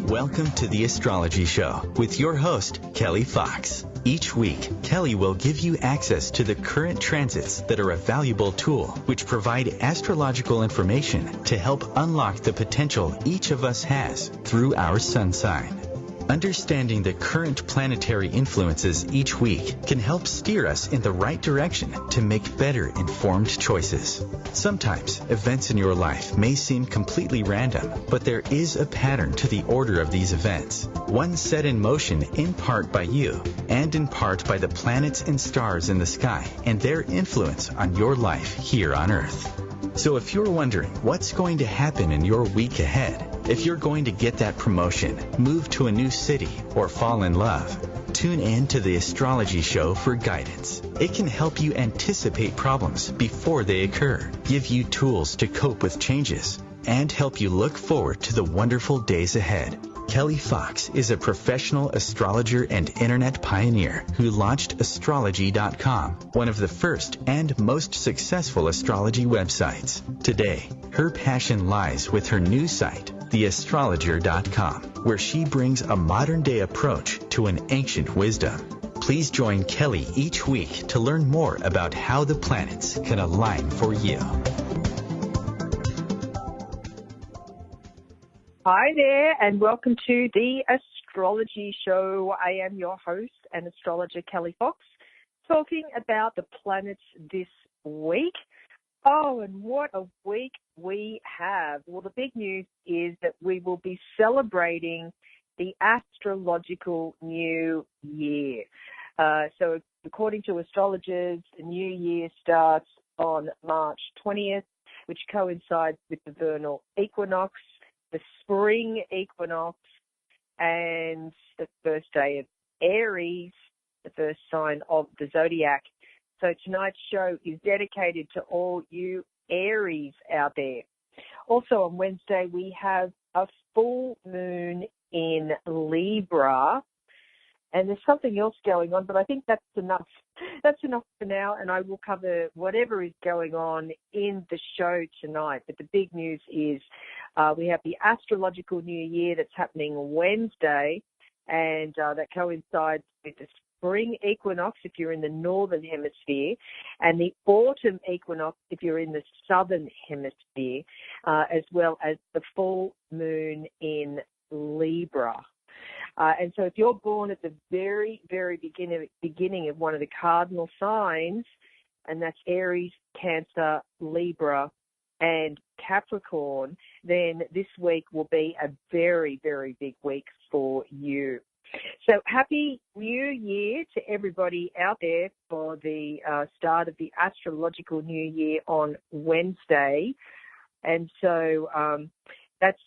Welcome to the Astrology Show with your host, Kelly Fox. Each week, Kelly will give you access to the current transits that are a valuable tool which provide astrological information to help unlock the potential each of us has through our sun sign. Understanding the current planetary influences each week can help steer us in the right direction to make better informed choices. Sometimes, events in your life may seem completely random, but there is a pattern to the order of these events, one set in motion in part by you, and in part by the planets and stars in the sky and their influence on your life here on Earth. So if you're wondering what's going to happen in your week ahead, if you're going to get that promotion, move to a new city, or fall in love, tune in to the Astrology Show for guidance. It can help you anticipate problems before they occur, give you tools to cope with changes, and help you look forward to the wonderful days ahead. Kelly Fox is a professional astrologer and internet pioneer who launched astrology.com, one of the first and most successful astrology websites. Today, her passion lies with her new site, theastrologer.com, where she brings a modern-day approach to an ancient wisdom. Please join Kelly each week to learn more about how the planets can align for you. Hi there, and welcome to the Astrology Show. I am your host and astrologer, Kelly Fox, talking about the planets this week. Oh, and what a week we have. Well, the big news is that we will be celebrating the astrological new year. So according to astrologers, the new year starts on March 20th, which coincides with the Vernal Equinox, the spring equinox, and the first day of Aries, the first sign of the zodiac. So tonight's show is dedicated to all you Aries out there. Also on Wednesday, we have a full moon in Libra. And there's something else going on, but I think that's enough. That's enough for now, and I will cover whatever is going on in the show tonight. But the big news is we have the astrological new year that's happening Wednesday, and that coincides with the spring equinox if you're in the Northern Hemisphere, and the autumn equinox if you're in the Southern Hemisphere, as well as the full moon in Libra. And so if you're born at the very, very beginning of one of the cardinal signs, and that's Aries, Cancer, Libra, and Capricorn, then this week will be a very, very big week for you. So happy New Year to everybody out there for the start of the astrological new year on Wednesday. And so that's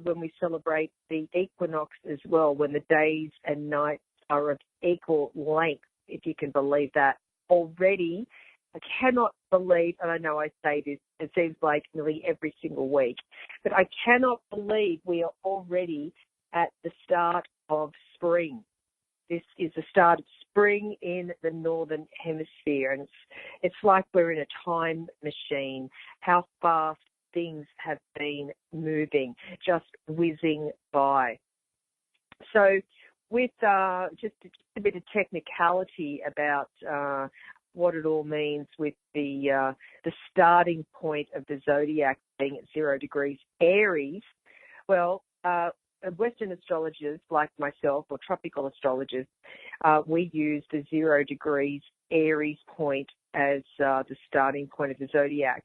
when we celebrate the equinox as well, when the days and nights are of equal length, if you can believe that. Already, I cannot believe, and I know I say this, it seems like nearly every single week, but I cannot believe we are already at the start of spring. This is the start of spring in the Northern Hemisphere, and it's like we're in a time machine, how fast things have been moving, just whizzing by. So with just a bit of technicality about what it all means with the starting point of the zodiac being at 0 degrees Aries, well, Western astrologers like myself, or tropical astrologers, we use the 0 degrees Aries point as the starting point of the zodiac.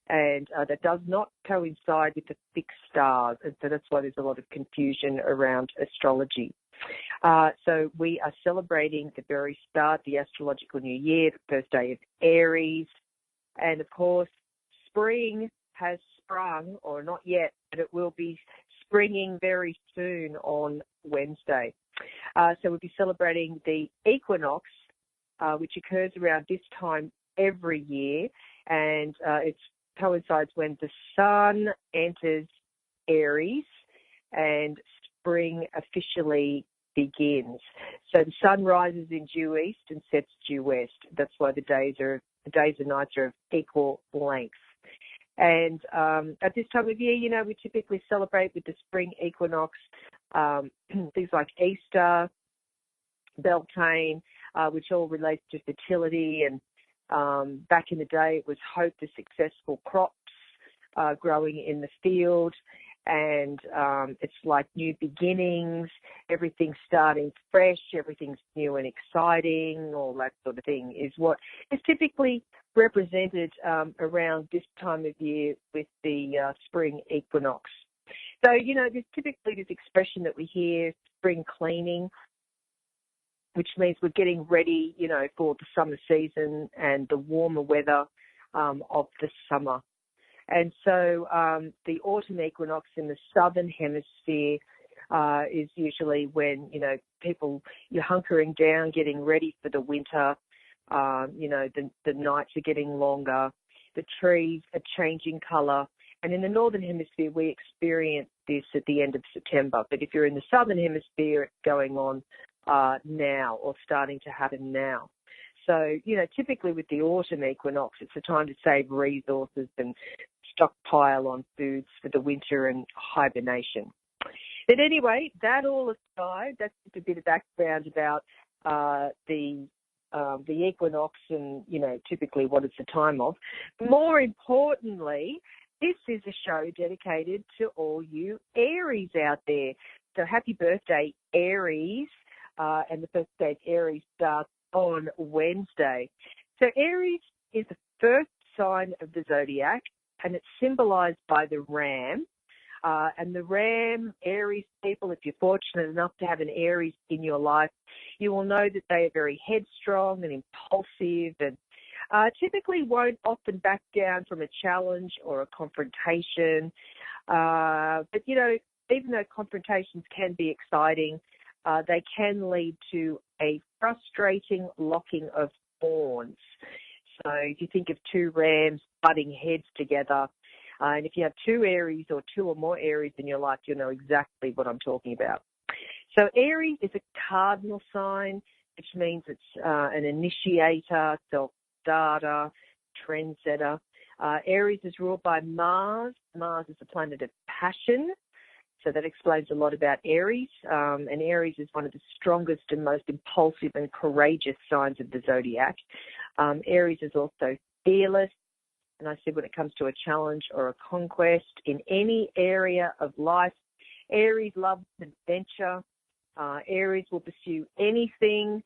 And that does not coincide with the fixed stars. And so that's why there's a lot of confusion around astrology. So we are celebrating the very start, the astrological new year, the first day of Aries. And, of course, spring has sprung, or not yet, but it will be springing very soon on Wednesday. So we'll be celebrating the equinox, which occurs around this time every year. And it coincides when the sun enters Aries and spring officially begins. So the sun rises in due east and sets due west. That's why the days and nights are of equal length. And at this time of year, you know, we typically celebrate with the spring equinox, things like Easter, Beltane, which all relates to fertility. And back in the day, it was hope for successful crops growing in the field. And it's like new beginnings, everything's starting fresh, everything's new and exciting, all that sort of thing is what is typically represented around this time of year with the spring equinox. So, you know, there's typically this expression that we hear, spring cleaning, which means we're getting ready, you know, for the summer season and the warmer weather of the summer. And so the autumn equinox in the Southern Hemisphere is usually when, you know, you're hunkering down, getting ready for the winter. You know, the nights are getting longer. The trees are changing colour. And in the Northern Hemisphere, we experience this at the end of September. But if you're in the Southern Hemisphere, it's going on now or starting to happen now. So, you know, typically with the autumn equinox, it's a time to save resources and stockpile on foods for the winter and hibernation. But anyway, that all aside, that's just a bit of background about the equinox and, you know, typically what it's a time of. More importantly, this is a show dedicated to all you Aries out there. So happy birthday, Aries. And the first day of Aries starts on Wednesday. So Aries is the first sign of the zodiac, and it's symbolized by the ram. And the ram, Aries people, if you're fortunate enough to have an Aries in your life, you will know that they are very headstrong and impulsive and typically won't often back down from a challenge or a confrontation. But, you know, even though confrontations can be exciting, they can lead to a frustrating locking of horns. So if you think of two rams butting heads together, and if you have two Aries or two or more Aries in your life, you'll know exactly what I'm talking about. So Aries is a cardinal sign, which means it's an initiator, self-starter, trendsetter. Aries is ruled by Mars. Mars is the planet of passion. So that explains a lot about Aries. And Aries is one of the strongest and most impulsive and courageous signs of the zodiac. Aries is also fearless. And I said when it comes to a challenge or a conquest in any area of life, Aries loves adventure. Aries will pursue anything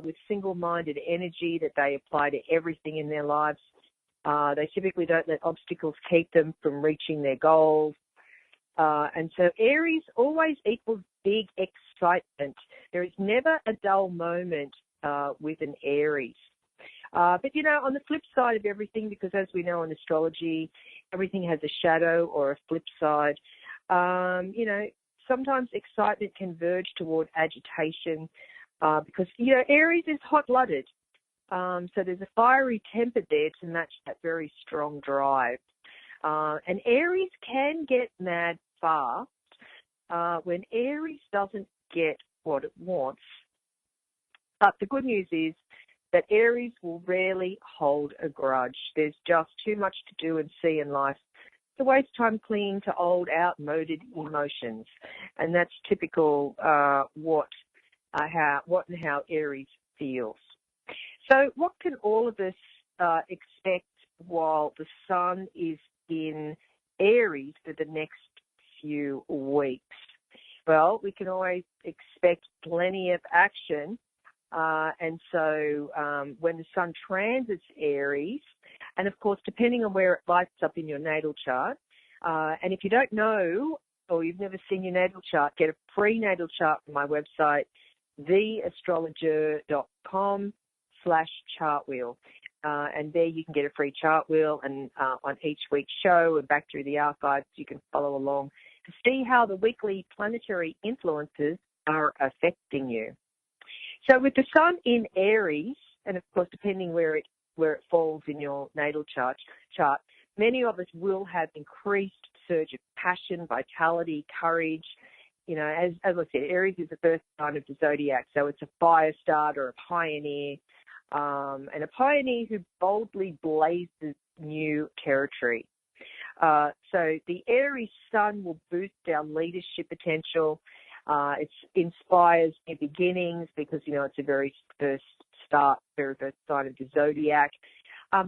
with single-minded energy that they apply to everything in their lives. They typically don't let obstacles keep them from reaching their goals. And so Aries always equals big excitement. There is never a dull moment with an Aries. But, you know, on the flip side of everything, because as we know in astrology, everything has a shadow or a flip side, you know, sometimes excitement can verge toward agitation because, you know, Aries is hot-blooded. So there's a fiery temper there to match that very strong drive. And Aries can get mad fast when Aries doesn't get what it wants. But the good news is that Aries will rarely hold a grudge. There's just too much to do and see in life to waste time clinging to old, outmoded emotions. And that's typical how Aries feels. So what can all of us expect while the sun is in Aries for the next few weeks? Well, we can always expect plenty of action. And so when the sun transits Aries, and of course, depending on where it lights up in your natal chart, and if you don't know or you've never seen your natal chart, get a free natal chart from my website, theastrologer.com/chartwheel. And there you can get a free chart wheel, and on each week's show and back through the archives, you can follow along to see how the weekly planetary influences are affecting you. So with the sun in Aries, and of course depending where it falls in your natal chart, many of us will have increased surge of passion, vitality, courage, as I said, Aries is the first sign of the zodiac, so it's a fire starter, a pioneer, and a pioneer who boldly blazes new territory. So the Aries sun will boost our leadership potential. It inspires new beginnings because, it's a very first sign of the zodiac.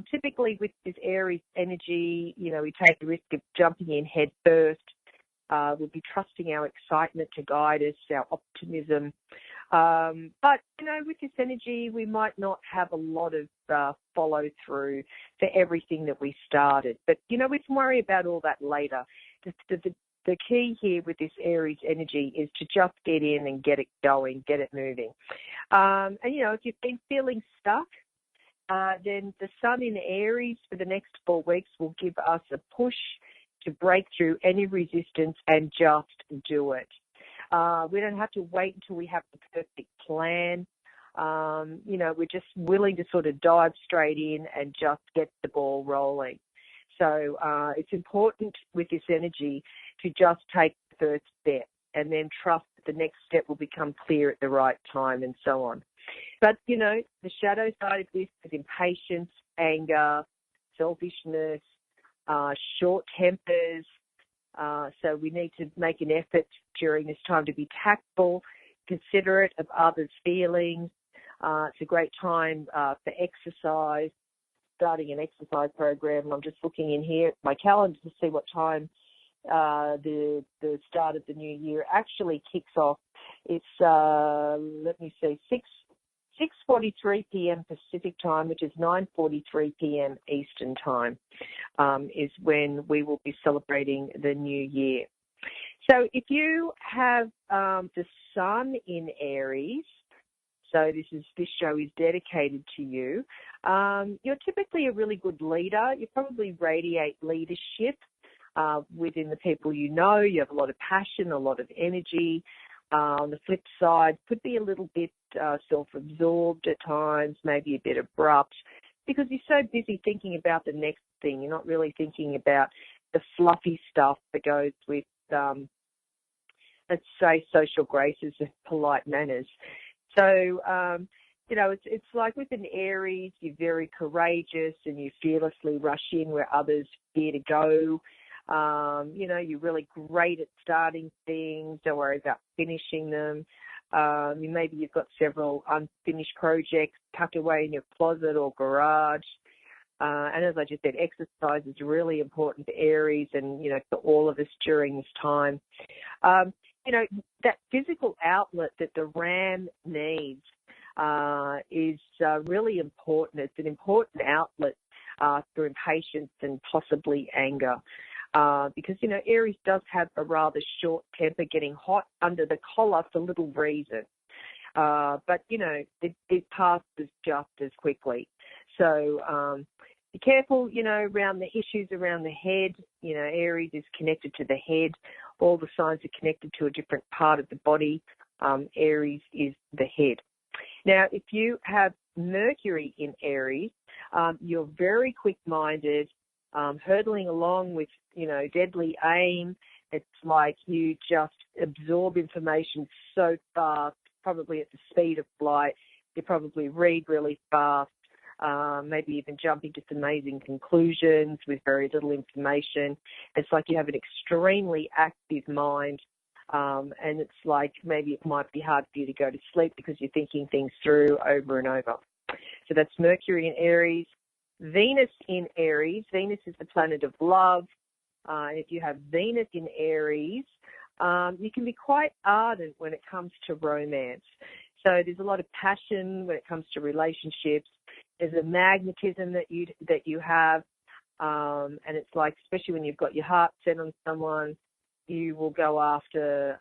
Typically with this Aries energy, we take the risk of jumping in head first. We'll be trusting our excitement to guide us, our optimism. But, with this energy, we might not have a lot of follow through for everything that we started. But, we can worry about all that later. The key here with this Aries energy is to just get in and get it going, get it moving. And, if you've been feeling stuck, then the sun in Aries for the next 4 weeks will give us a push to break through any resistance and just do it. We don't have to wait until we have the perfect plan. We're just willing to sort of dive straight in and just get the ball rolling. So it's important with this energy to just take the first step and then trust that the next step will become clear at the right time and so on. But, the shadow side of this is impatience, anger, selfishness, short tempers. So we need to make an effort during this time to be tactful, considerate of others' feelings. It's a great time for exercise, starting an exercise program. I'm just looking in here at my calendar to see what time the start of the new year actually kicks off. It's, 6:43 p.m. Pacific time, which is 9:43 p.m. Eastern time, is when we will be celebrating the new year. So if you have the sun in Aries, so this show is dedicated to you, you're typically a really good leader. You probably radiate leadership within the people you know. You have a lot of passion, a lot of energy. On the flip side, could be a little bit self-absorbed at times, maybe a bit abrupt, because you're so busy thinking about the next thing. You're not really thinking about the fluffy stuff that goes with, let's say, social graces and polite manners. So, it's like with an Aries, you're very courageous and you fearlessly rush in where others fear to go. You're really great at starting things. Don't worry about finishing them. Maybe you've got several unfinished projects tucked away in your closet or garage. And as I just said, exercise is really important for Aries and, for all of us during this time. That physical outlet that the ram needs is really important. It's an important outlet for impatience and possibly anger. Because, Aries does have a rather short temper, getting hot under the collar for little reason. But, it passes just as quickly. So be careful, around the issues around the head. Aries is connected to the head. All the signs are connected to a different part of the body. Aries is the head. Now, if you have Mercury in Aries, you're very quick-minded, hurtling along with, deadly aim. It's like you just absorb information so fast, probably at the speed of light. You probably read really fast, maybe even jumping to some amazing conclusions with very little information. It's like you have an extremely active mind, and it's like maybe it might be hard for you to go to sleep because you're thinking things through over and over. So that's Mercury in Aries. Venus in Aries. Venus is the planet of love. If you have Venus in Aries, you can be quite ardent when it comes to romance. So there's a lot of passion when it comes to relationships. There's a magnetism that you have, and it's like, especially when you've got your heart set on someone, you will go after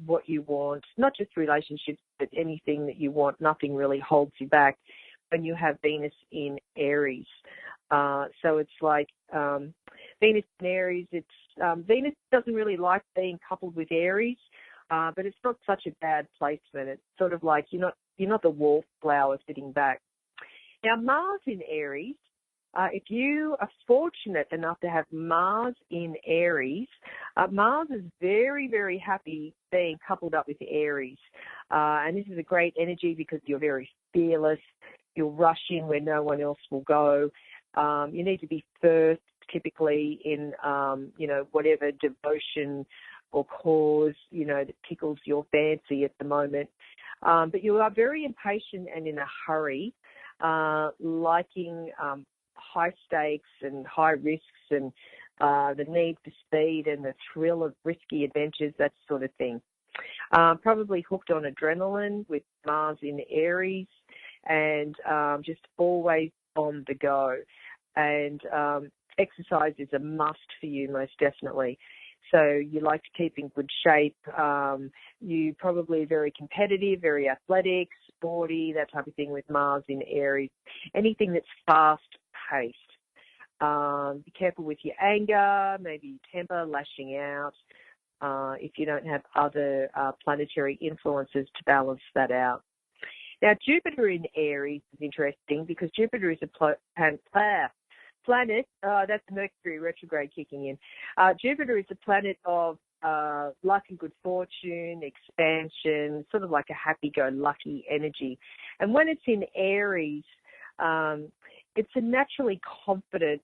what you want, not just relationships, but anything that you want. Nothing really holds you back when you have Venus in Aries. So it's like Venus in Aries. Venus doesn't really like being coupled with Aries, but it's not such a bad placement. It's sort of like you're not the wallflower sitting back. Now Mars in Aries. If you are fortunate enough to have Mars in Aries, Mars is very, very happy being coupled up with Aries. And this is a great energy because you're very fearless. You'll rush in where no one else will go. You need to be first, typically, in, whatever devotion or cause, that tickles your fancy at the moment. But you are very impatient and in a hurry, liking high stakes and high risks and the need for speed and the thrill of risky adventures, that sort of thing. Probably hooked on adrenaline with Mars in Aries and just always on the go. And exercise is a must for you, most definitely. So you like to keep in good shape. You probably very competitive, very athletic, sporty, that type of thing with Mars in Aries. Anything that's fast-paced. Be careful with your anger, maybe temper, lashing out, if you don't have other planetary influences to balance that out. Now, Jupiter in Aries is interesting because Jupiter is a planet, that's Mercury retrograde kicking in. Jupiter is a planet of luck and good fortune, expansion, sort of like a happy-go-lucky energy. And when it's in Aries, it's a naturally confident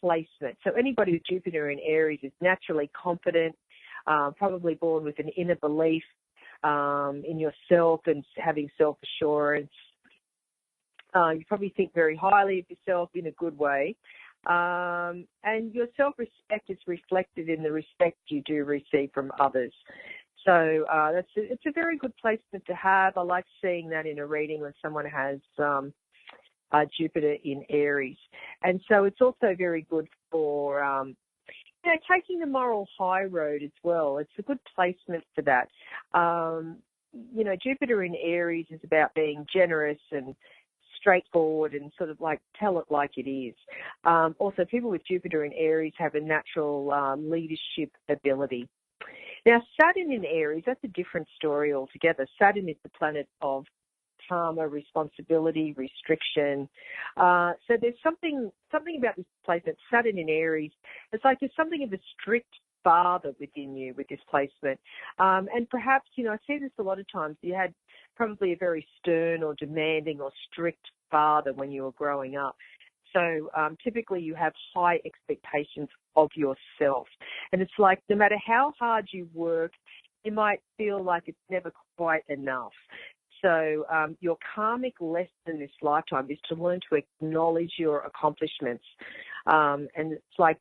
placement. So anybody with Jupiter in Aries is naturally confident, probably born with an inner belief in yourself and having self-assurance. You probably think very highly of yourself in a good way. And your self-respect is reflected in the respect you do receive from others. So it's a very good placement to have. I like seeing that in a reading when someone has Jupiter in Aries. And so it's also very good for taking the moral high road as well. It's a good placement for that. Jupiter in Aries is about being generous and straightforward and sort of like tell it like it is. Also, people with Jupiter in Aries have a natural leadership ability. Now, Saturn in Aries, that's a different story altogether. Saturn is the planet of karma, responsibility, restriction. So there's something about this placement, Saturn in Aries. It's like there's something of a strict father within you with this placement. And perhaps, I see this a lot of times. You had probably a very stern or demanding or strict father when you were growing up. So typically you have high expectations of yourself. And it's like no matter how hard you work, you might feel like it's never quite enough. So your karmic lesson in this lifetime is to learn to acknowledge your accomplishments. And it's like,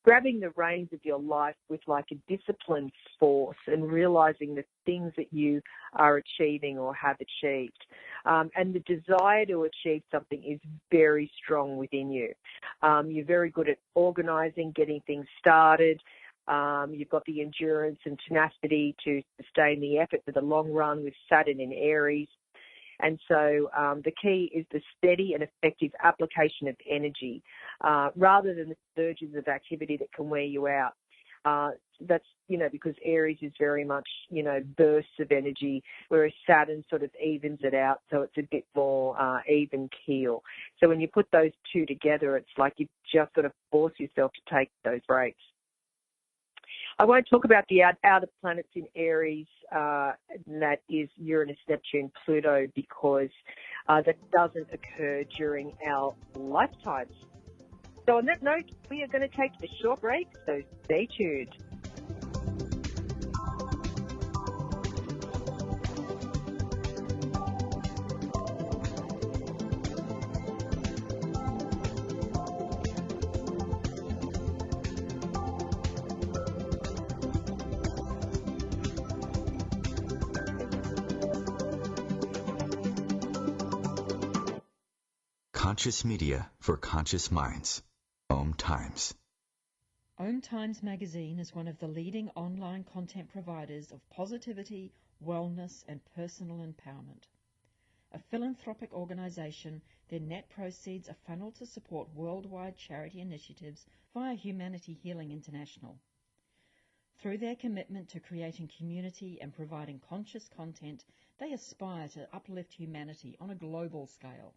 grabbing the reins of your life with like a disciplined force and realizing the things that you are achieving or have achieved. And the desire to achieve something is very strong within you. You're very good at organizing, getting things started. You've got the endurance and tenacity to sustain the effort for the long run with Saturn in Aries. And so the key is the steady and effective application of energy rather than the surges of activity that can wear you out. That's, because Aries is very much, bursts of energy, whereas Saturn sort of evens it out, so it's a bit more even keel. So when you put those two together, it's like you just sort of force yourself to take those breaks. I won't talk about the outer planets in Aries, that is Uranus, Neptune, Pluto, because that doesn't occur during our lifetimes. So on that note, we are going to take a short break, so stay tuned. Conscious media for conscious minds. OMTimes. OMTimes magazine is one of the leading online content providers of positivity, wellness, and personal empowerment. A philanthropic organization, their net proceeds are funneled to support worldwide charity initiatives via Humanity Healing International. Through their commitment to creating community and providing conscious content, they aspire to uplift humanity on a global scale.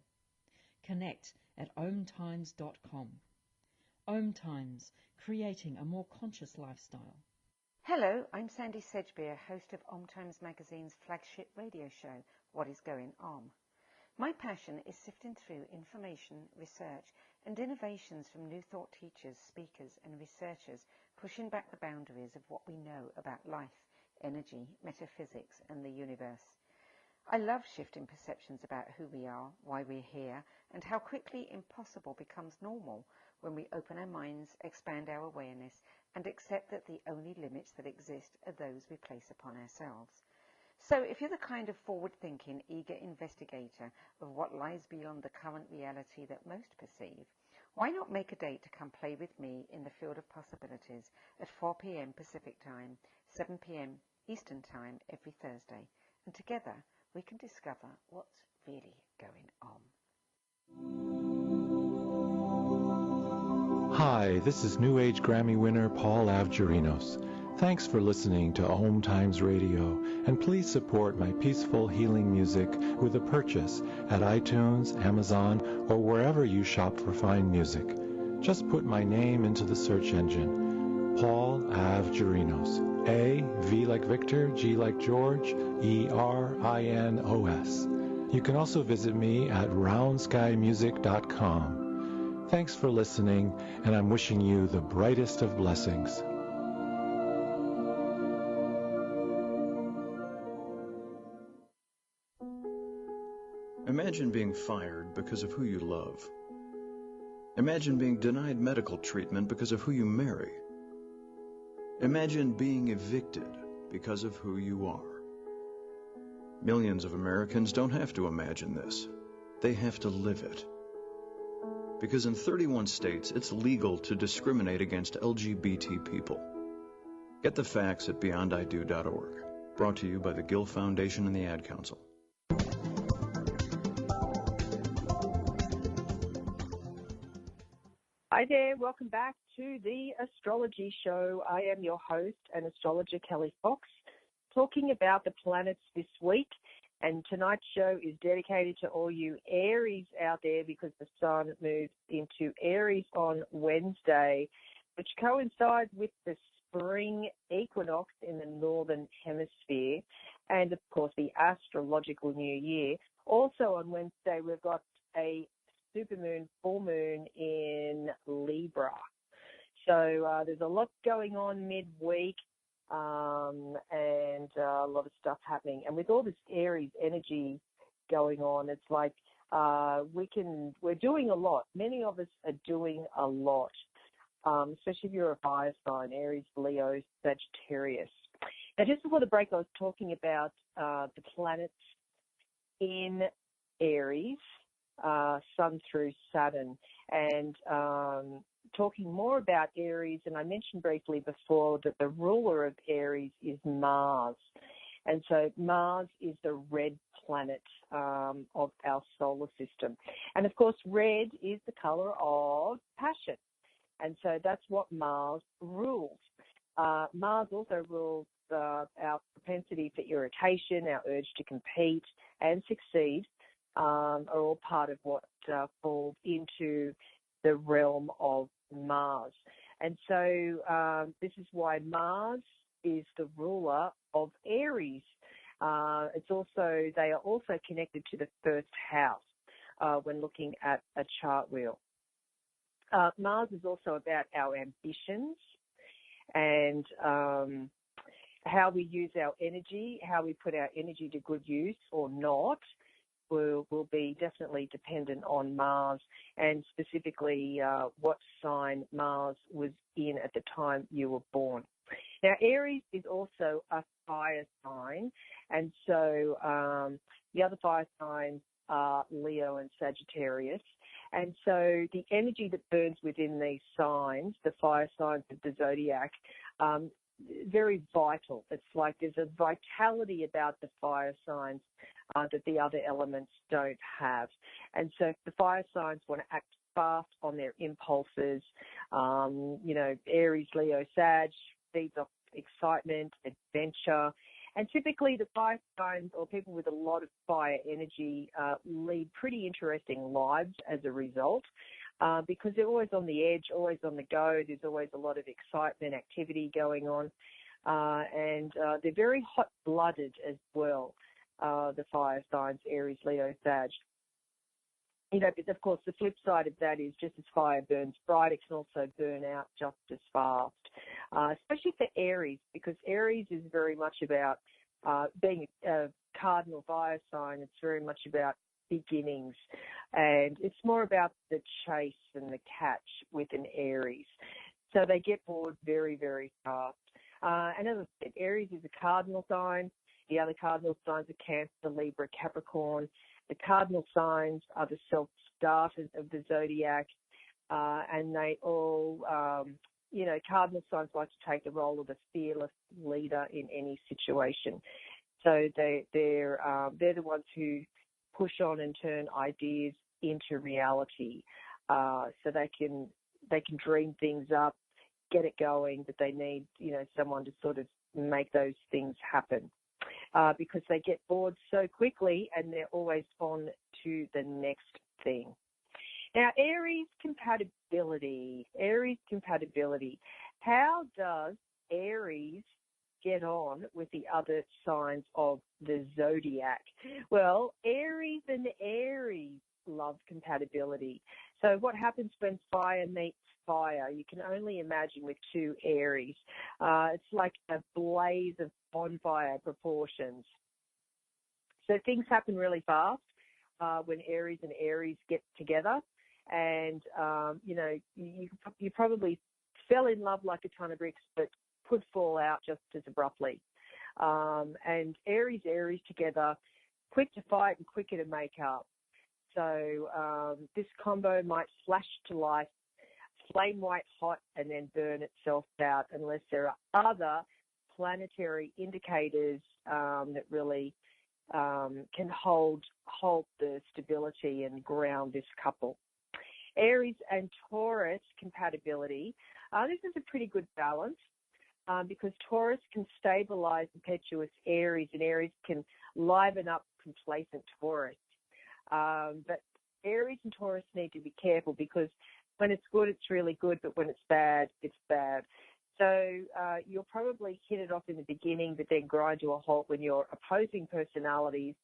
Connect at OMTimes.com. OMTimes, creating a more conscious lifestyle. Hello, I'm Sandy Sedgbeer, host of OMTimes magazine's flagship radio show, What is Going On. My passion is sifting through information, research and innovations from new thought teachers, speakers and researchers pushing back the boundaries of what we know about life, energy, metaphysics and the universe. I love shifting perceptions about who we are, why we're here, and how quickly impossible becomes normal when we open our minds, expand our awareness, and accept that the only limits that exist are those we place upon ourselves. So if you're the kind of forward-thinking, eager investigator of what lies beyond the current reality that most perceive, why not make a date to come play with me in the field of possibilities at 4 p.m. Pacific Time, 7 p.m. Eastern Time every Thursday, and together we can discover what's really going on. Hi, this is New Age Grammy winner Paul Avgerinos. Thanks for listening to OMTimes Radio, and please support my peaceful healing music with a purchase at iTunes, Amazon, or wherever you shop for fine music. Just put my name into the search engine, Paul Avgerinos. A, V like Victor, G like George, E-R-I-N-O-S. You can also visit me at roundskymusic.com. Thanks for listening, and I'm wishing you the brightest of blessings. Imagine being fired because of who you love. Imagine being denied medical treatment because of who you marry. Imagine being evicted because of who you are. Millions of Americans don't have to imagine this. They have to live it. Because in 31 states, it's legal to discriminate against LGBT people. Get the facts at beyondido.org. Brought to you by the Gill Foundation and the Ad Council. Hi there, welcome back to the Astrology Show. I am your host and astrologer Kelly Fox, talking about the planets this week. And tonight's show is dedicated to all you Aries out there because the sun moves into Aries on Wednesday, which coincides with the spring equinox in the Northern Hemisphere and, of course, the astrological new year. Also on Wednesday, we've got a supermoon, full moon in Libra. So there's a lot going on midweek. And a lot of stuff happening. And with all this Aries energy going on, it's like we're doing a lot. Many of us are doing a lot, especially if you're a fire sign, Aries, Leo, Sagittarius. Now, just before the break, I was talking about the planets in Aries, Sun through Saturn, and talking more about Aries, and I mentioned briefly before that the ruler of Aries is Mars. And so Mars is the red planet of our solar system. And of course, red is the color of passion. And so that's what Mars rules. Mars also rules our propensity for irritation, our urge to compete and succeed, are all part of what falls into the realm of Mars. And so this is why Mars is the ruler of Aries. They are also connected to the first house when looking at a chart wheel. Mars is also about our ambitions and how we use our energy, how we put our energy to good use or not. Will be definitely dependent on Mars, and specifically what sign Mars was in at the time you were born. Now, Aries is also a fire sign, and so the other fire signs are Leo and Sagittarius. And so the energy that burns within these signs, the fire signs of the zodiac, very vital. It's like there's a vitality about the fire signs that the other elements don't have. And so if the fire signs want to act fast on their impulses, Aries, Leo, Sag feeds off excitement, adventure, And typically the fire signs or people with a lot of fire energy lead pretty interesting lives as a result because they're always on the edge, always on the go. There's always a lot of excitement, activity going on. And they're very hot-blooded as well, the fire signs, Aries, Leo, Sag. You know, but of course, the flip side of that is just as fire burns bright, it can also burn out just as fast, especially for Aries, because Aries is very much about being a cardinal fire sign. It's very much about beginnings, and it's more about the chase and the catch with an Aries. So they get bored very, very fast. And as I said, Aries is a cardinal sign. The other cardinal signs are Cancer, Libra, Capricorn. The cardinal signs are the self-starters of the zodiac, and they all, cardinal signs like to take the role of the fearless leader in any situation. So they're the ones who push on and turn ideas into reality. So they can dream things up, get it going, but they need, someone to sort of make those things happen. Because they get bored so quickly and they're always on to the next thing. Now, Aries compatibility. How does Aries get on with the other signs of the zodiac? Well, Aries and Aries love compatibility. So what happens when fire meets fire? You can only imagine with two Aries. It's like a blaze of bonfire proportions. So things happen really fast when Aries and Aries get together. And, you probably fell in love like a ton of bricks, but could fall out just as abruptly. And Aries together, quick to fight and quicker to make up. So this combo might flash to life, flame white hot, and then burn itself out unless there are other planetary indicators that really can hold the stability and ground this couple. Aries and Taurus compatibility. This is a pretty good balance because Taurus can stabilize impetuous Aries and Aries can liven up complacent Taurus. But Aries and Taurus need to be careful because when it's good, it's really good, but when it's bad, it's bad. So you'll probably hit it off in the beginning, but then grind to a halt when your opposing personalities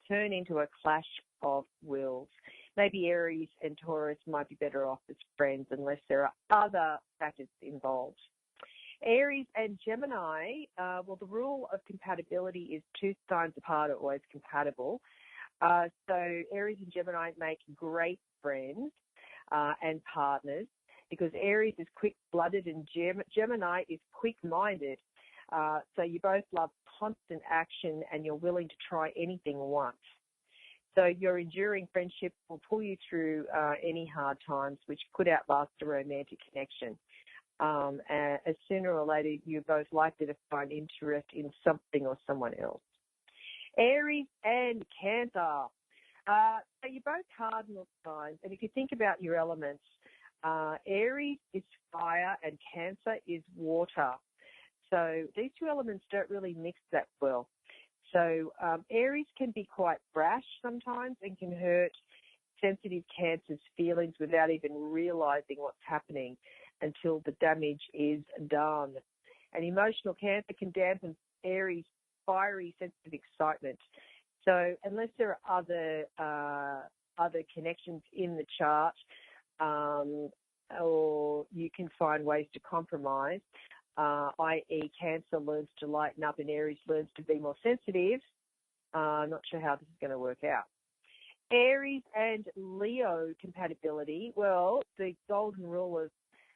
turn into a clash of wills. Maybe Aries and Taurus might be better off as friends unless there are other factors involved. Aries and Gemini, the rule of compatibility is two signs apart are always compatible. So Aries and Gemini make great friends and partners because Aries is quick-blooded and Gemini is quick-minded. So you both love constant action and you're willing to try anything once. So your enduring friendship will pull you through any hard times, which could outlast a romantic connection. And as sooner or later, you're both likely to find interest in something or someone else. Aries and Cancer. So you're both cardinal signs, and if you think about your elements, Aries is fire and Cancer is water. So these two elements don't really mix that well. So Aries can be quite brash sometimes and can hurt sensitive Cancer's feelings without even realizing what's happening until the damage is done. And emotional Cancer can dampen Aries' fiery sense of excitement. So unless there are other connections in the chart, or you can find ways to compromise, i.e. Cancer learns to lighten up and Aries learns to be more sensitive. Not sure how this is going to work out. Aries and Leo compatibility. Well, the golden rule of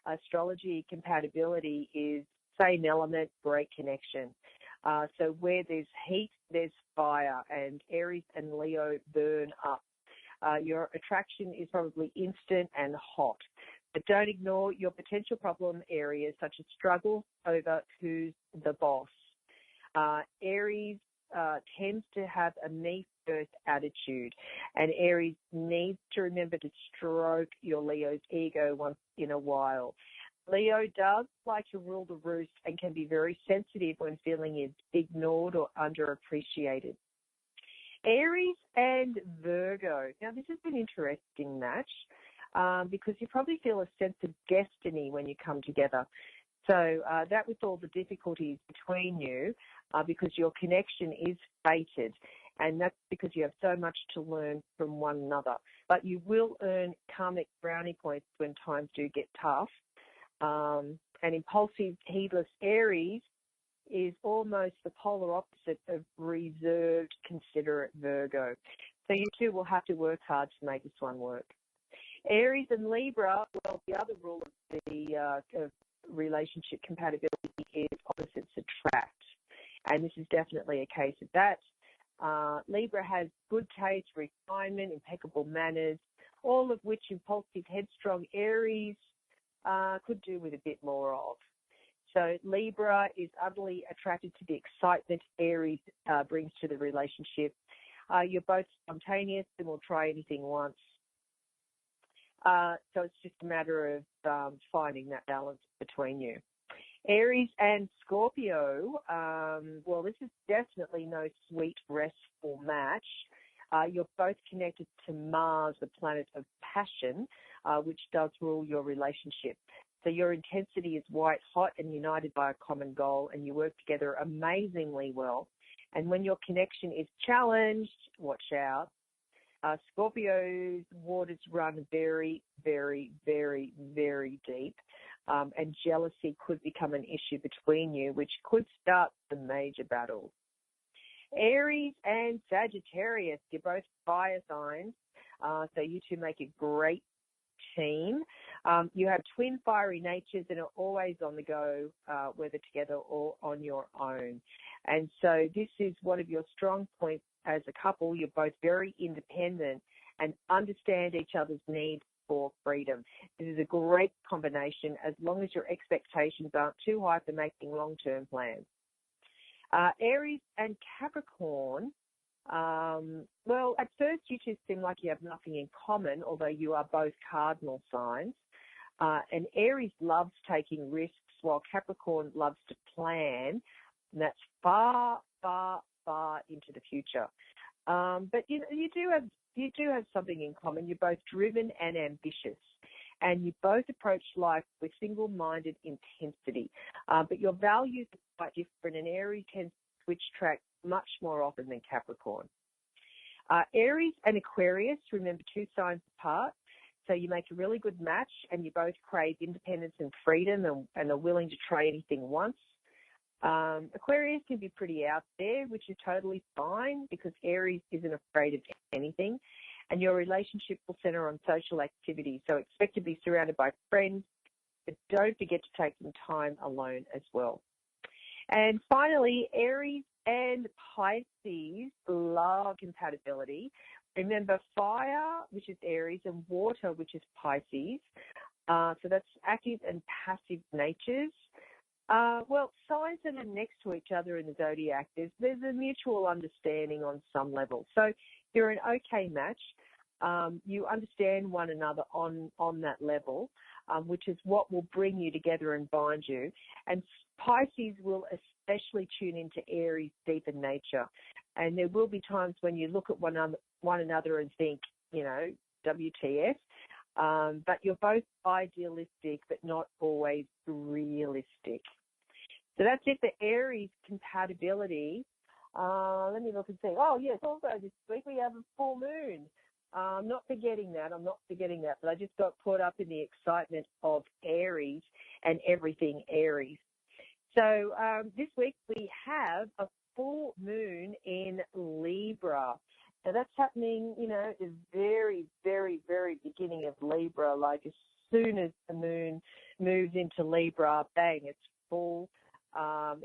astrology compatibility is same element, great connection. So where there's heat, there's fire, and Aries and Leo burn up. Your attraction is probably instant and hot. But don't ignore your potential problem areas such as struggle over who's the boss. Aries tends to have a me-first attitude, and Aries needs to remember to stroke your Leo's ego once in a while. Leo does like to rule the roost and can be very sensitive when feeling ignored or underappreciated. Aries and Virgo. Now, this is an interesting match because you probably feel a sense of destiny when you come together. So that with all the difficulties between you, because your connection is fated, and that's because you have so much to learn from one another. But you will earn karmic brownie points when times do get tough. And impulsive, heedless Aries is almost the polar opposite of reserved, considerate Virgo. So you two will have to work hard to make this one work. Aries and Libra, well, the other rule of the relationship compatibility is opposites attract. And this is definitely a case of that. Libra has good taste, refinement, impeccable manners, all of which impulsive, headstrong Aries could do with a bit more of. So Libra is utterly attracted to the excitement Aries brings to the relationship. You're both spontaneous and will try anything once. So it's just a matter of finding that balance between you. Aries and Scorpio, well, this is definitely no sweet, restful match. You're both connected to Mars, the planet of passion, which does rule your relationship. So your intensity is white hot and united by a common goal, and you work together amazingly well. And when your connection is challenged, watch out. Scorpio's waters run very, very, very, very deep, and jealousy could become an issue between you, which could start some major battles. Aries and Sagittarius, you're both fire signs, so you two make a great team. You have twin fiery natures and are always on the go, whether together or on your own. And so this is one of your strong points as a couple. You're both very independent and understand each other's need for freedom. This is a great combination as long as your expectations aren't too high for making long-term plans. Aries and Capricorn, well, at first you two seem like you have nothing in common, although you are both cardinal signs. And Aries loves taking risks while Capricorn loves to plan, and that's far, far, far into the future. But you do have something in common. You're both driven and ambitious, and you both approach life with single-minded intensity. But your values are quite different, and Aries tends to switch tracks much more often than Capricorn. Aries and Aquarius, remember, 2 signs apart. So you make a really good match, and you both crave independence and freedom and are willing to try anything once. Aquarius can be pretty out there, which is totally fine because Aries isn't afraid of anything, and your relationship will center on social activities. So expect to be surrounded by friends, but don't forget to take some time alone as well. And finally, Aries and Pisces love compatibility. Remember, fire, which is Aries, and water, which is Pisces. So that's active and passive natures. Well, signs that are next to each other in the zodiac, there's a mutual understanding on some level. So you're an okay match. You understand one another on that level, which is what will bring you together and bind you. And Pisces will especially tune into Aries' deeper nature. And there will be times when you look at one another and think, WTF. But you're both idealistic, but not always realistic. So that's it for Aries compatibility. Let me look and see. Oh, yes, also this week we have a full moon. I'm not forgetting that, but I just got caught up in the excitement of Aries and everything Aries. So this week we have a full moon in Libra. Now that's happening, at the very, very, very beginning of Libra. Like as soon as the moon moves into Libra, bang, it's full,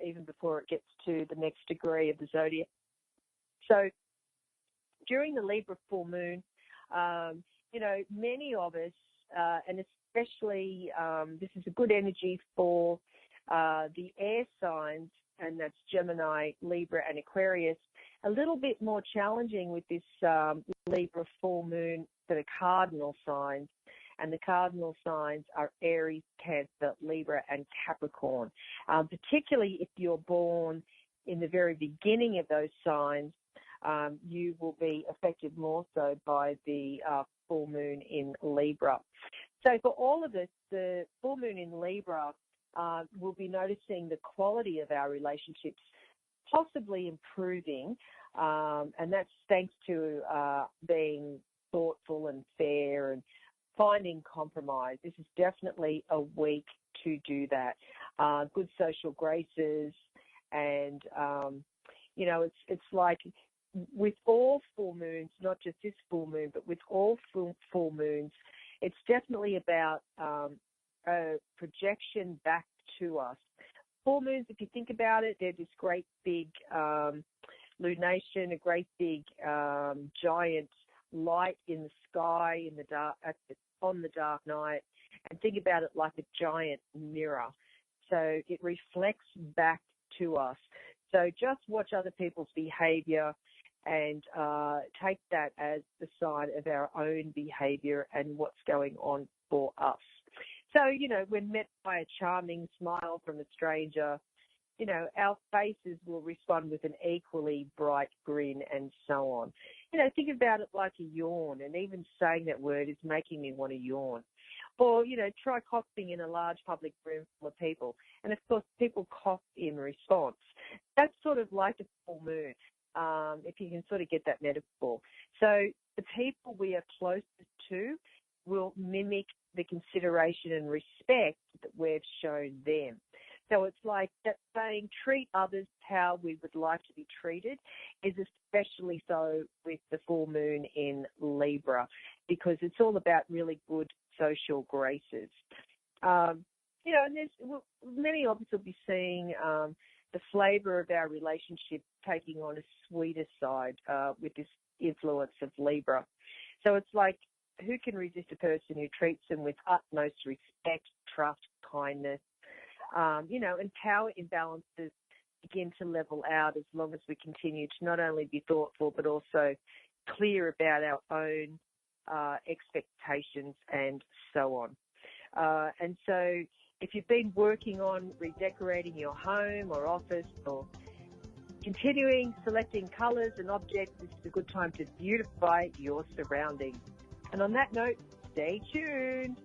even before it gets to the next degree of the zodiac. So during the Libra full moon, many of us, and especially this is a good energy for the air signs, and that's Gemini, Libra, and Aquarius, a little bit more challenging with this Libra full moon for the cardinal signs. and the cardinal signs are Aries, Cancer, Libra, and Capricorn. Particularly if you're born in the very beginning of those signs, you will be affected more so by the full moon in Libra. So for all of us, the full moon in Libra will be noticing the quality of our relationships possibly improving, and that's thanks to being thoughtful and fair and finding compromise. This is definitely a week to do that. Good social graces, and it's like with all full moons, not just this full moon, but with all full moons, it's definitely about a projection back to us. Full moons, if you think about it, they're this great big lunation, a great big giant light in the sky in the dark on the dark night, and think about it like a giant mirror. So it reflects back to us. So just watch other people's behavior and take that as the sign of our own behavior and what's going on for us. So, when met by a charming smile from a stranger, our faces will respond with an equally bright grin and so on. Think about it like a yawn, and even saying that word is making me want to yawn. Or, try coughing in a large public room full of people. And, of course, people cough in response. That's sort of like a full moon, if you can sort of get that metaphor. So the people we are closest to will mimic the consideration and respect that we've shown them. So it's like that saying, treat others how we would like to be treated, is especially so with the full moon in Libra, because it's all about really good social graces. And there's many of us will be seeing the flavour of our relationship taking on a sweeter side with this influence of Libra. So it's like, who can resist a person who treats them with utmost respect, trust, kindness? And power imbalances begin to level out as long as we continue to not only be thoughtful but also clear about our own expectations and so on. And so if you've been working on redecorating your home or office or continuing selecting colours and objects, this is a good time to beautify your surroundings. And on that note, stay tuned.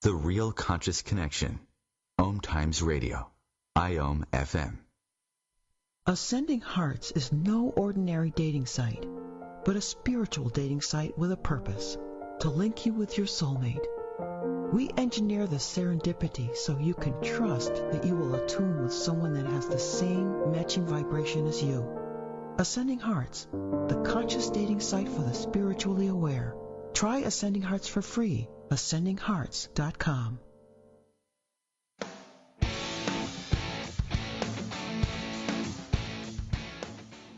The Real Conscious Connection. OMTimes Radio. IOM FM. Ascending Hearts is no ordinary dating site, but a spiritual dating site with a purpose, to link you with your soulmate. We engineer the serendipity so you can trust that you will attune with someone that has the same matching vibration as you. Ascending Hearts, the conscious dating site for the spiritually aware. Try Ascending Hearts for free. AscendingHearts.com.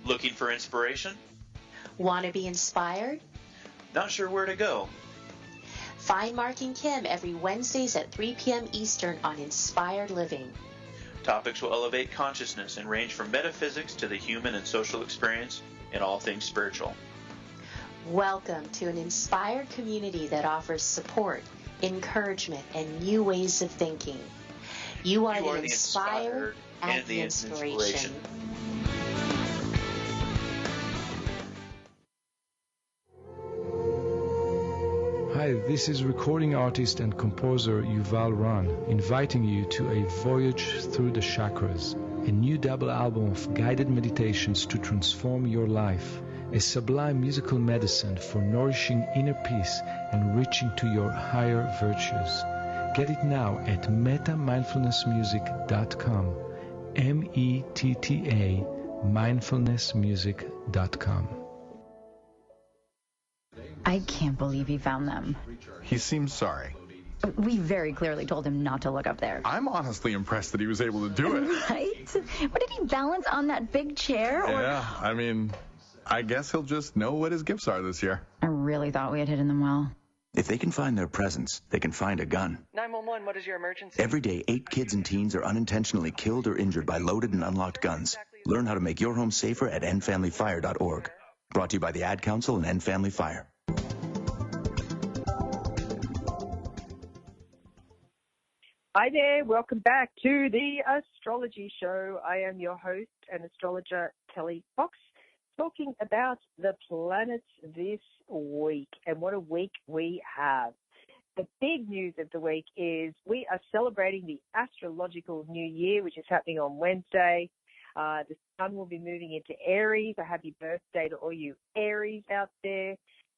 Looking for inspiration? Want to be inspired? Not sure where to go? Find Mark and Kim every Wednesdays at 3 p.m. Eastern on Inspired Living. Topics will elevate consciousness and range from metaphysics to the human and social experience and all things spiritual. Welcome to an inspired community that offers support, encouragement, and new ways of thinking. You are the inspired and the inspiration. Hi, this is recording artist and composer Yuval Ran, inviting you to a voyage through the chakras, a new double album of guided meditations to transform your life, a sublime musical medicine for nourishing inner peace and reaching to your higher virtues. Get it now at metamindfulnessmusic.com, METTA mindfulnessmusic.com. I can't believe he found them. He seems sorry. We very clearly told him not to look up there. I'm honestly impressed that he was able to do it. Right? What did he balance on that big chair? Yeah, I mean, I guess he'll just know what his gifts are this year. I really thought we had hidden them well. If they can find their presents, they can find a gun. 911, what is your emergency? Every day, 8 kids and teens are unintentionally killed or injured by loaded and unlocked guns. Learn how to make your home safer at endfamilyfire.org. Brought to you by the Ad Council and End Family Fire. Hi there, welcome back to the Astrology Show. I am your host and astrologer, Kelly Fox, talking about the planets this week, and what a week we have. The big news of the week is we are celebrating the astrological new year, which is happening on Wednesday. The sun will be moving into Aries. A happy birthday to all you Aries out there.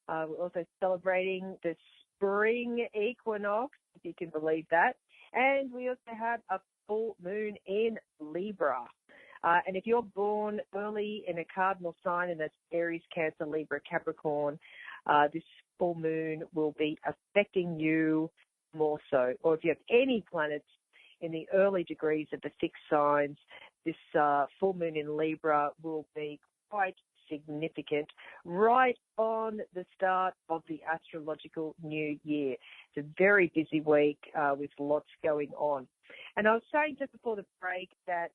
We're also celebrating the spring equinox, if you can believe that. And we also have a full moon in Libra. And if you're born early in a cardinal sign, and that's Aries, Cancer, Libra, Capricorn, this full moon will be affecting you more so. Or if you have any planets in the early degrees of the fixed signs, this full moon in Libra will be quite significant right on the start of the astrological new year. It's a very busy week with lots going on. And I was saying just before the break that,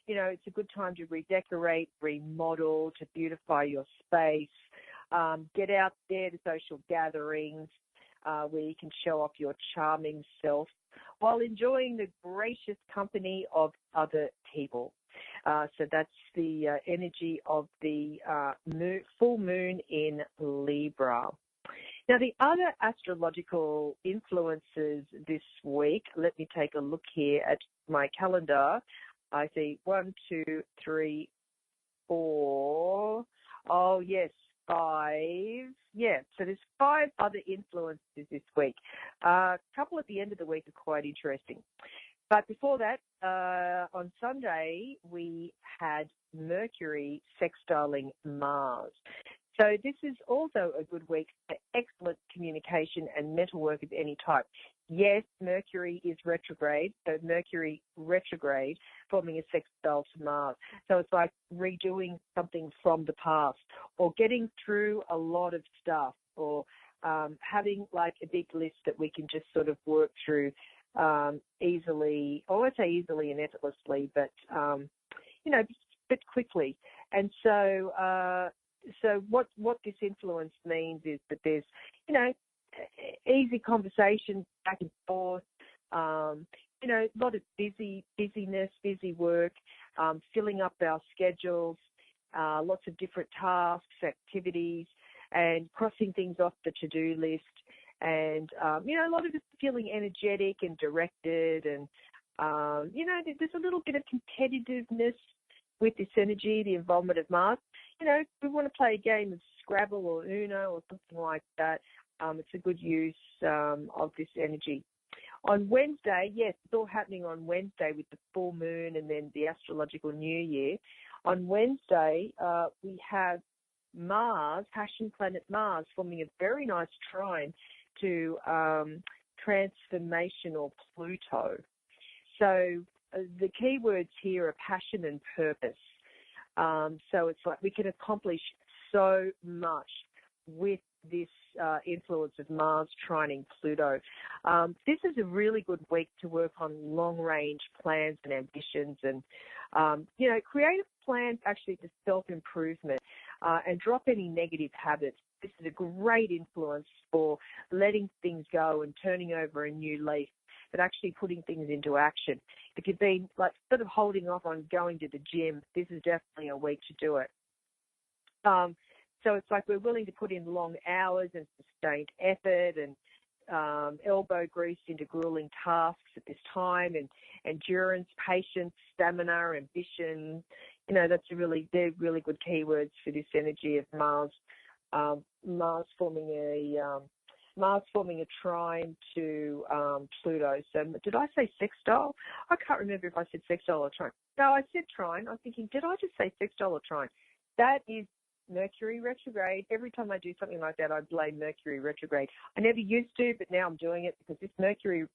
it's a good time to redecorate, remodel, to beautify your space, get out there to social gatherings where you can show off your charming self while enjoying the gracious company of other people. So that's the energy of the full moon in Libra. Now, the other astrological influences this week, let me take a look here at my calendar. I see 1, 2, 3, 4. Oh, yes, 5. Yeah, so there's 5 other influences this week. A couple at the end of the week are quite interesting. But before that, on Sunday, we had Mercury sextiling Mars. So this is also a good week for excellent communication and mental work of any type. Yes, Mercury is retrograde, so Mercury retrograde forming a sextile to Mars. So it's like redoing something from the past, or getting through a lot of stuff, or having like a big list that we can just sort of work through easily, or I won't say easily and effortlessly, but but quickly. And so what this influence means is that there's easy conversation back and forth, a lot of busyness, busy work, filling up our schedules, lots of different tasks, activities, and crossing things off the to-do list. And, a lot of us feeling energetic and directed, and, there's a little bit of competitiveness with this energy, the involvement of Mars. We want to play a game of Scrabble or Uno or something like that. It's a good use of this energy. On Wednesday, yes, it's all happening on Wednesday with the full moon and then the astrological new year. On Wednesday, we have Mars, passion planet Mars, forming a very nice trine to transformational Pluto. So the key words here are passion and purpose. So it's like we can accomplish so much with this influence of Mars trining Pluto. This is a really good week to work on long-range plans and ambitions, and creative plans actually to self-improvement, and drop any negative habits. This is a great influence for letting things go and turning over a new leaf, but actually putting things into action. If you've been like sort of holding off on going to the gym, this is definitely a week to do it. So it's like we're willing to put in long hours and sustained effort, and elbow grease into grueling tasks at this time, and endurance, patience, stamina, ambition. They're really good keywords for this energy of Mars. Mars forming a trine to Pluto. So did I say sextile? I can't remember if I said sextile or trine. No, I said trine. I'm thinking, did I just say sextile or trine? That is Mercury retrograde. Every time I do something like that, I blame Mercury retrograde. I never used to, but now I'm doing it because this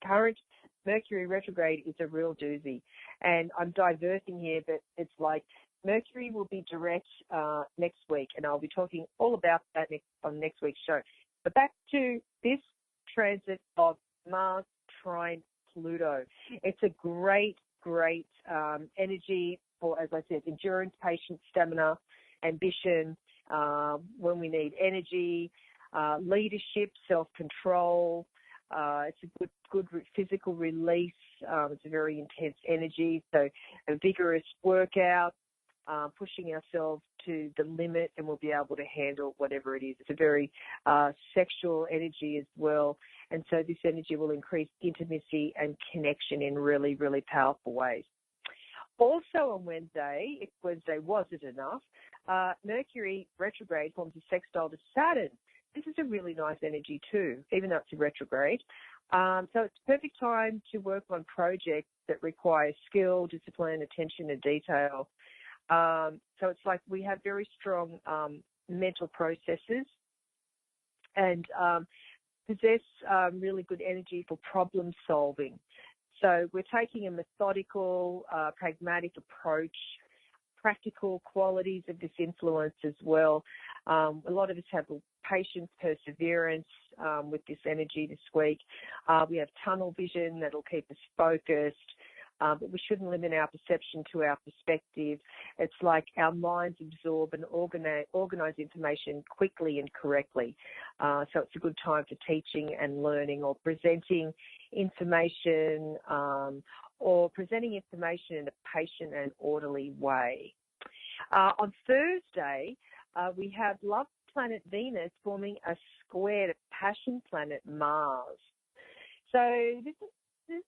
current Mercury retrograde is a real doozy. And I'm diverting here, but it's like Mercury will be direct next week, and I'll be talking all about that on next week's show. But back to this transit of Mars trine Pluto. It's a great energy for, as I said, endurance, patience, stamina, ambition, when we need energy, leadership, self-control. It's a good physical release. It's a very intense energy. So a vigorous workout, pushing ourselves to the limit, and we'll be able to handle whatever it is. It's a very sexual energy as well. And so this energy will increase intimacy and connection in really, really powerful ways. Also on Wednesday, if Wednesday wasn't enough, Mercury retrograde forms a sextile to Saturn. This is a really nice energy too, even though it's a retrograde. So it's a perfect time to work on projects that require skill, discipline, attention to detail. So it's like we have very strong mental processes and possess really good energy for problem solving. So we're taking a methodical, pragmatic approach, practical qualities of this influence as well. A lot of us have patience, perseverance with this energy this week. We have tunnel vision that'll keep us focused. But we shouldn't limit our perception to our perspective. It's like our minds absorb and organize information quickly and correctly. So it's a good time for teaching and learning or presenting information in a patient and orderly way. On Thursday, we have love planet Venus forming a square to passion planet Mars. So this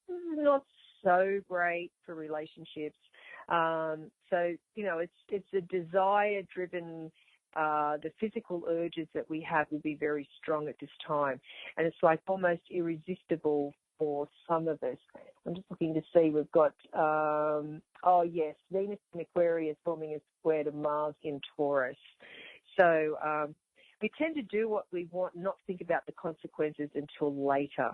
is not so great for relationships. So, you know, it's a desire-driven, the physical urges that we have will be very strong at this time. And it's like almost irresistible for some of us. I'm just looking to see, we've got, Venus in Aquarius forming a square to Mars in Taurus. So we tend to do what we want, not think about the consequences until later.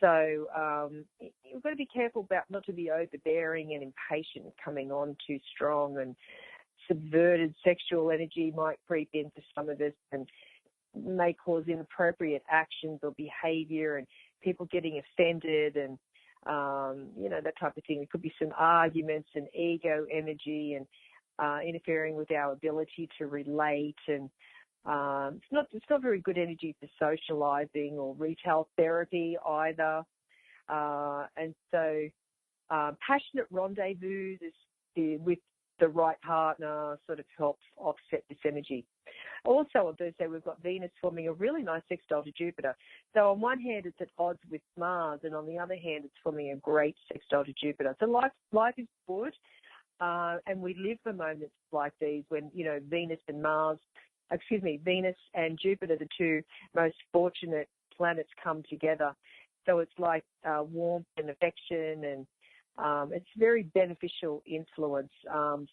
So you've got to be careful about not to be overbearing and impatient, coming on too strong, and subverted sexual energy might creep in for some of us and may cause inappropriate actions or behavior and people getting offended and, that type of thing. There could be some arguments and ego energy and interfering with our ability to relate, and it's not very good energy for socializing or retail therapy either. And so passionate rendezvous with the right partner sort of helps offset this energy. Also on Thursday, we've got Venus forming a really nice sextile to Jupiter. So on one hand, it's at odds with Mars, and on the other hand, it's forming a great sextile to Jupiter. So life is good, and we live for moments like these when, Venus and Jupiter, the two most fortunate planets, come together. So it's like warmth and affection, and it's very beneficial influence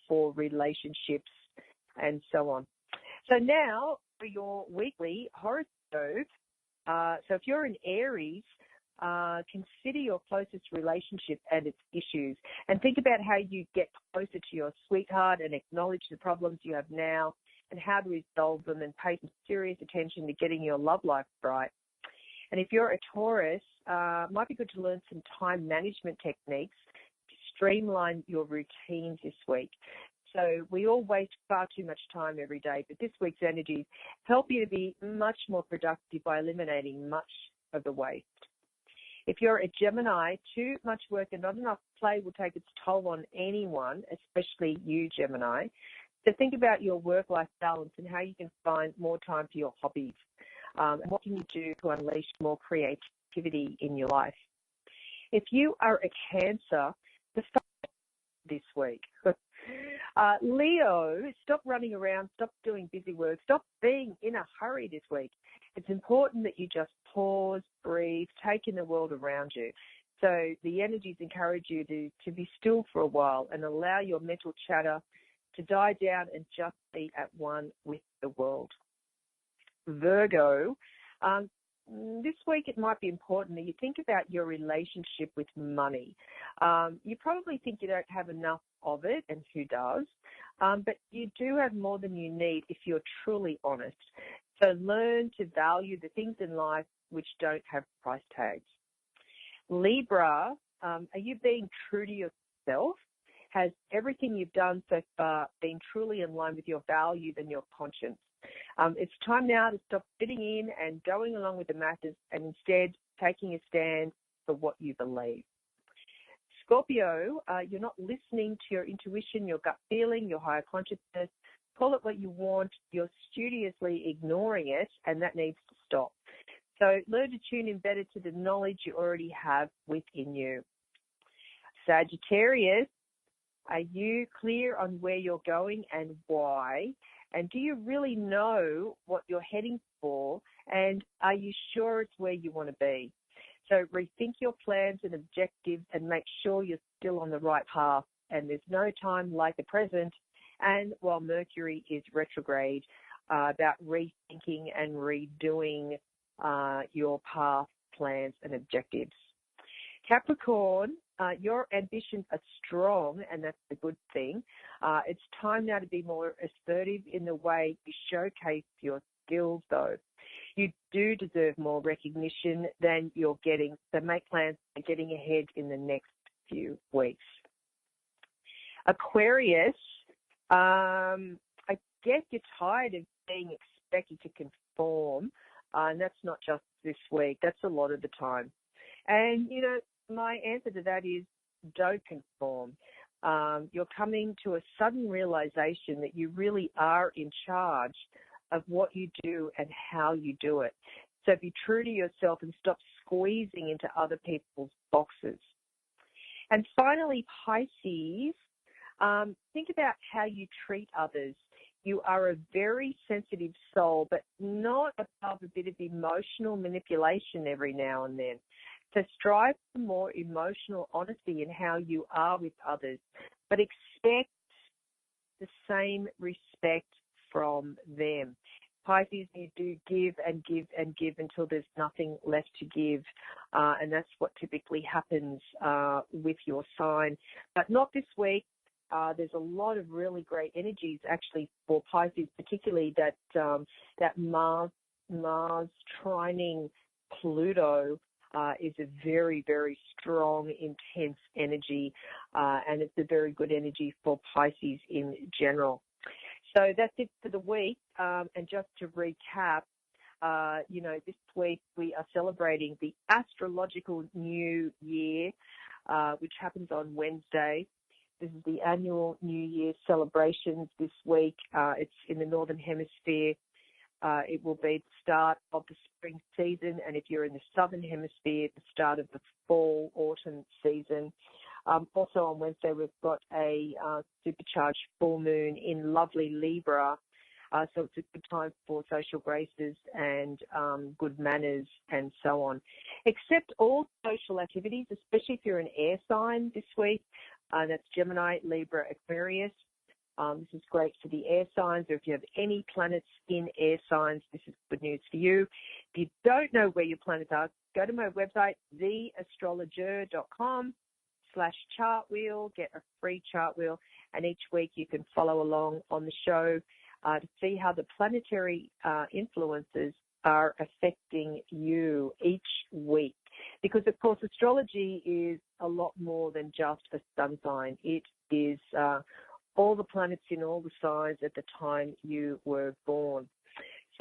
for relationships and so on. So now for your weekly horoscope. So if you're in Aries, consider your closest relationship and its issues, and think about how you get closer to your sweetheart and acknowledge the problems you have now and how to resolve them, and pay some serious attention to getting your love life right. And if you're a Taurus, it might be good to learn some time management techniques to streamline your routines this week. So we all waste far too much time every day, but this week's energies help you to be much more productive by eliminating much of the waste. If you're a Gemini, too much work and not enough play will take its toll on anyone, especially you, Gemini. So think about your work-life balance and how you can find more time for your hobbies. And what can you do to unleash more creativity in your life? If you are a Cancer, the this week. Leo, stop running around, stop doing busy work, stop being in a hurry this week. It's important that you just pause, breathe, take in the world around you. So the energies encourage you to be still for a while and allow your mental chatter to die down and just be at one with the world. Virgo, this week it might be important that you think about your relationship with money. You probably think you don't have enough of it, and who does? but you do have more than you need if you're truly honest. So learn to value the things in life which don't have price tags. Libra, are you being true to yourself? Has everything you've done so far been truly in line with your values and your conscience? It's time now to stop fitting in and going along with the masses and instead taking a stand for what you believe. Scorpio, you're not listening to your intuition, your gut feeling, your higher consciousness. Call it what you want. You're studiously ignoring it, and that needs to stop. So learn to tune in better to the knowledge you already have within you. Sagittarius, are you clear on where you're going and why? And do you really know what you're heading for? And are you sure it's where you want to be? So rethink your plans and objectives and make sure you're still on the right path. And there's no time like the present. And while Mercury is retrograde, about rethinking and redoing your path, plans, and objectives. Capricorn, your ambitions are strong, and that's the good thing. It's time now to be more assertive in the way you showcase your skills, though. You do deserve more recognition than you're getting, so make plans for getting ahead in the next few weeks. Aquarius, I guess you're tired of being expected to conform, and that's not just this week. That's a lot of the time. And, you know, my answer to that is don't conform. You're coming to a sudden realization that you really are in charge of what you do and how you do it. So be true to yourself and stop squeezing into other people's boxes. And finally, Pisces, think about how you treat others. You are a very sensitive soul, but not above a bit of emotional manipulation every now and then. So strive for more emotional honesty in how you are with others, but expect the same respect from them. Pisces, you do give and give and give until there's nothing left to give, and that's what typically happens with your sign. But not this week. There's a lot of really great energies actually for Pisces, particularly that Mars trining Pluto is a very, very strong, intense energy, and it's a very good energy for Pisces in general. So that's it for the week. And just to recap, this week we are celebrating the astrological new year, which happens on Wednesday. This is the annual New Year celebrations this week. It's in the Northern Hemisphere. It will be the start of the spring season, and if you're in the Southern Hemisphere, the start of the fall-autumn season. Also on Wednesday, we've got a supercharged full moon in lovely Libra, so it's a good time for social graces and good manners and so on. Except all social activities, especially if you're an air sign this week. That's Gemini, Libra, Aquarius. This is great for the air signs, or if you have any planets in air signs, this is good news for you. If you don't know where your planets are, go to my website, theastrologer.com/chartwheel, get a free chart wheel, and each week you can follow along on the show to see how the planetary influences are affecting you each week. Because, of course, astrology is a lot more than just a sun sign. It is all the planets in all the signs at the time you were born.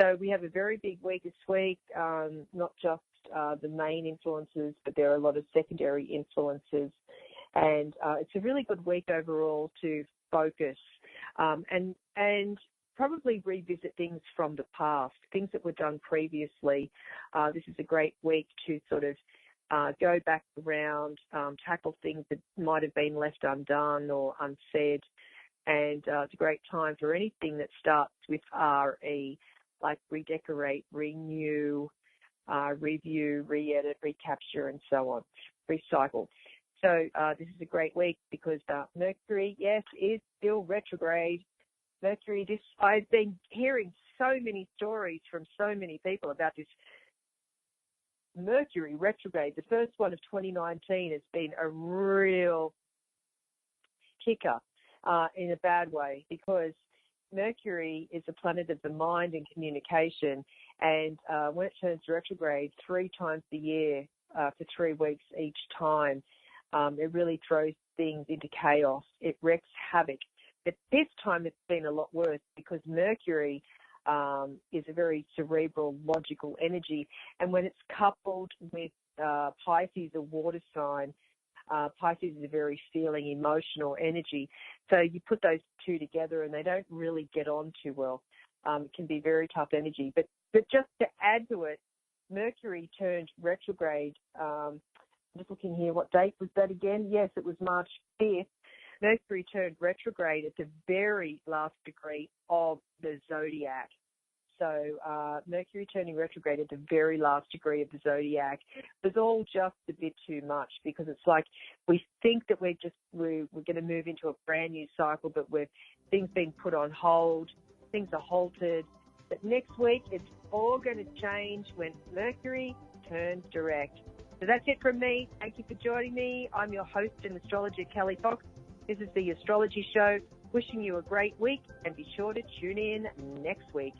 So we have a very big week this week, not just the main influences, but there are a lot of secondary influences. And it's a really good week overall to focus and probably revisit things from the past, things that were done previously. This is a great week to sort of go back around, tackle things that might have been left undone or unsaid. And it's a great time for anything that starts with RE, like redecorate, renew, review, re-edit, recapture, and so on, recycle. So this is a great week because Mercury, yes, is still retrograde. Mercury, I've been hearing so many stories from so many people about this Mercury retrograde. The first one of 2019 has been a real kicker. in a bad way, because Mercury is a planet of the mind and communication, and when it turns retrograde 3 times a year for 3 weeks each time, it really throws things into chaos. It wreaks havoc. But this time it's been a lot worse because Mercury is a very cerebral, logical energy, and when it's coupled with Pisces, a water sign, Pisces is a very feeling, emotional energy. So you put those two together and they don't really get on too well. It can be very tough energy. But just to add to it, Mercury turned retrograde. I'm just looking here, what date was that again? Yes, it was March 5th. Mercury turned retrograde at the very last degree of the zodiac. So Mercury turning retrograde at the very last degree of the zodiac was all just a bit too much, because it's like we think that we're going to move into a brand new cycle, but things being put on hold, things are halted. But next week it's all going to change when Mercury turns direct. So that's it from me. Thank you for joining me. I'm your host and astrologer, Kelly Fox. This is the Astrology Show. Wishing you a great week, and be sure to tune in next week.